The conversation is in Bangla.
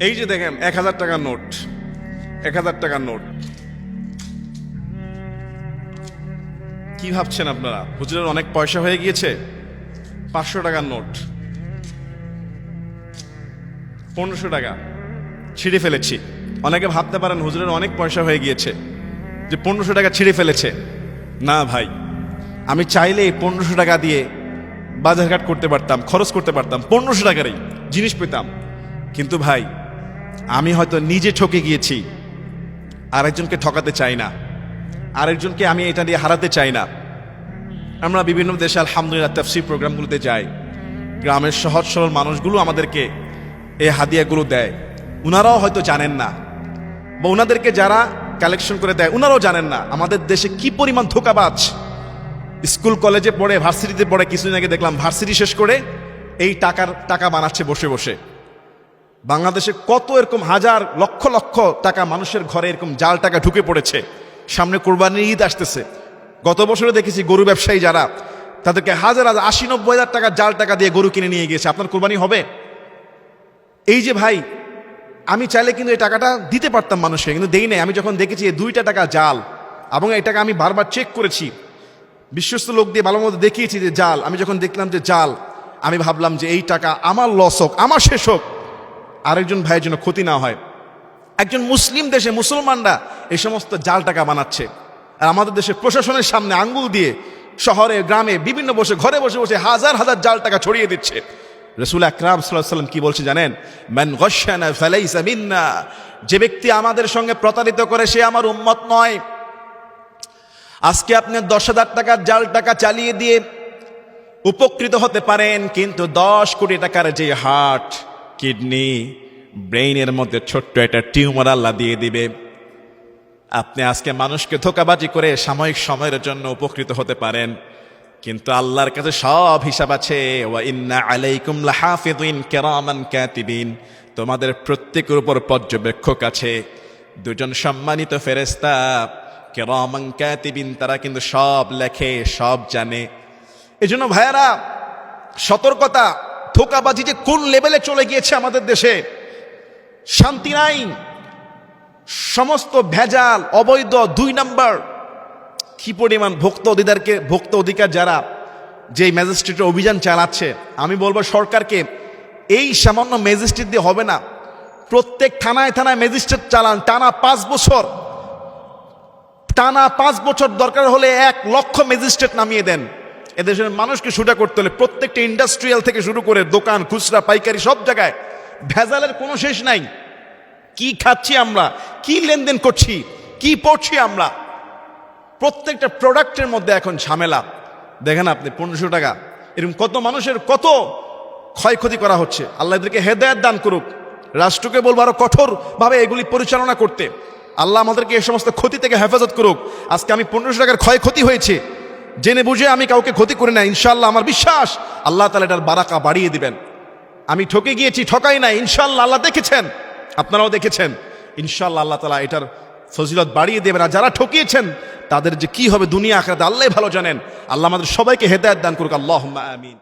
এই যে দেখেন 1000 টাকার নোট, 1000 টাকার নোট। কি ভাবছেন আপনারা হুজুরের অনেক পয়সা হয়ে গিয়েছে? 500 টাকার নোট, 1500 টাকা ছিঁড়ে ফেলেছি। অনেকে ভাবতে পারেন হুজুরের অনেক পয়সা হয়ে গিয়েছে যে 1500 টাকা ছিঁড়ে ফেলেছে। না ভাই, আমি চাইলে 1500 টাকা দিয়ে বাজারঘাট করতে পারতাম, খরচ করতে পারতাম, 1500 টাকারই জিনিস পেতাম। কিন্তু ভাই, আমি হয়তো নিজে ঠকে গিয়েছি, আরেকজনকে ঠকাতে চাই না, আরেকজনকে আমি এটা দিয়ে হারাতে চাই না। আমরা বিভিন্ন দেশে আলহামদুলিল্লাহ তাফসীর প্রোগ্রামগুলোতে যাই, গ্রামের সহজ সরল মানুষগুলো আমাদেরকে এই হাদিয়াগুলো দেয়। উনারাও হয়তো জানেন না, বা ওনাদেরকে যারা কালেকশন করে দেয় উনারাও জানেন না আমাদের দেশে কি পরিমাণ ধোঁকাবাজ। স্কুল কলেজে পড়ে, ভার্সিটিতে পড়ে, কিছুদিন আগে দেখলাম ভার্সিটি শেষ করে এই টাকা বানাচ্ছে বসে বসে। বাংলাদেশে কত এরকম হাজার লক্ষ লক্ষ টাকা মানুষের ঘরে এরকম জাল টাকা ঢুকে পড়েছে। সামনে কোরবানির ঈদ আসতেছে, গত বছরে দেখেছি গরু ব্যবসায়ী যারা, তাদেরকে হাজার হাজার 80-90 হাজার টাকা জাল টাকা দিয়ে গরু কিনে নিয়ে গিয়েছে। আপনার কোরবানি হবে? এই যে ভাই, আমি চাইলে কিন্তু এই টাকাটা দিতে পারতাম মানুষকে, কিন্তু দেই নাই। আমি যখন দেখেছি এই 2টা টাকা জাল, এবং এই টাকা আমি বারবার চেক করেছি, বিশ্বস্ত লোক দিয়ে ভালো মতো দেখিয়েছি যে জাল। আমি যখন দেখলাম যে জাল, আমি ভাবলাম যে এই টাকা আমার লস হোক, আমার শেষ হোক, আরেকজন ভাইয়ের জন্য ক্ষতি না হয়। একজন মুসলিম দেশে মুসলমানরা এই সমস্ত জাল টাকা বানাচ্ছে, আর আমাদের দেশে প্রশাসনের সামনে আঙ্গুল দিয়ে শহরে গ্রামে বিভিন্ন বসে ঘরে বসে বসে হাজার হাজার জাল টাকা ছড়িয়ে দিচ্ছে। রাসূল আকরাম সাল্লাল্লাহু আলাইহি ওয়াসাল্লাম কি বলছে জানেন? মান গাশশানা ফালাইসা মিন্না, যে ব্যক্তি আমাদের সঙ্গে প্রতারিত করে সে আমার উম্মত নয়। আজকে আপনি 10,000 টাকার জাল টাকা চালিয়ে দিয়ে উপকৃত হতে পারেন, কিন্তু 10 কোটি টাকার যে হার্ট, কিডনি, ব্রেইনের মধ্যে ছোট্ট একটা টিউমার আল্লাহ দিয়ে দিবে। আপনি আজকে মানুষকে ধোঁকাবাজি করে সাময়িক সময়ের জন্য উপকৃত হতে পারেন, কিন্তু আল্লাহর কাছে সব হিসাব আছে। ওয়া ইন্না আলাইকুম লাহাফিযিন কিরামান কাতিবিন, তোমাদের প্রত্যেকের উপর পর্যবেক্ষক আছে, 2জন সম্মানিত ফেরেশতা কিরামান কাতিবিন, তারা কিন্তু সব লেখে, সব জানে। এজন্য ভাইয়ারা, সতর্কতা। ধোঁকাবাজি যে কোন লেভেলে চলে গিয়েছে আমাদের দেশে, শান্তি নাই, সমস্ত ভেজাল, অবৈধ, 2 নাম্বার। কি পরিমাণ ভোক্তা অধিকার যারা যে ম্যাজিস্ট্রেটের অভিযান চালাচ্ছে, আমি বলবো সরকারকে, এই সামান্য ম্যাজিস্ট্রেট দিয়ে হবে না, প্রত্যেক থানায় থানায় ম্যাজিস্ট্রেট চালান, টানা 5 বছর, টানা 5 বছর, দরকার হলে 1 লক্ষ ম্যাজিস্ট্রেট নামিয়ে দেন। এদেশের মানুষকে সোজা করতে হলে প্রত্যেকটা ইন্ডাস্ট্রিয়াল থেকে শুরু করে দোকান, খুচরা, পাইকারি, সব জায়গায় ভেজালের কোনো শেষ নাই। কি খাচ্ছি আমরা, কি লেনদেন করছি, কি পড়ছি আমরা, প্রত্যেকটা প্রোডাক্টের মধ্যে এখন ঝামেলা। দেখেন আপনি 1500 টাকা, এরকম কত মানুষের কত ক্ষয়ক্ষতি করা হচ্ছে। আল্লাহ এদেরকে হেদায়েত দান করুক। রাষ্ট্রকে বলবো আরো কঠোরভাবে এগুলি পরিচালনা করতে। আল্লাহ আমাদেরকে এই সমস্ত ক্ষতি থেকে হেফাজত করুক। আজকে আমি 1500 টাকার ক্ষয়ক্ষতি হয়েছে, জেনে বুঝে আমি কাউকে ক্ষতি করি না। ইনশাআল্লাহ আমার বিশ্বাস আল্লাহ তাআলা এটার বারাকা বাড়িয়ে দিবেন। আমি ঠকে গিয়েছি, ঠকাই নাই, ইনশাআল্লাহ আল্লাহ দেখেছেন, আপনারাও দেখেছেন। ইনশাআল্লাহ আল্লাহ তাআলা এটার ফজিলত বাড়িয়ে দেবেন। আর যারা ঠকিয়েছেন তাদের যে কি হবে দুনিয়া আখিরাতে আল্লাহই ভালো জানেন। আল্লাহ আমাদের সবাইকে হেদায়েত দান করুক। আল্লাহুম্মা আমিন।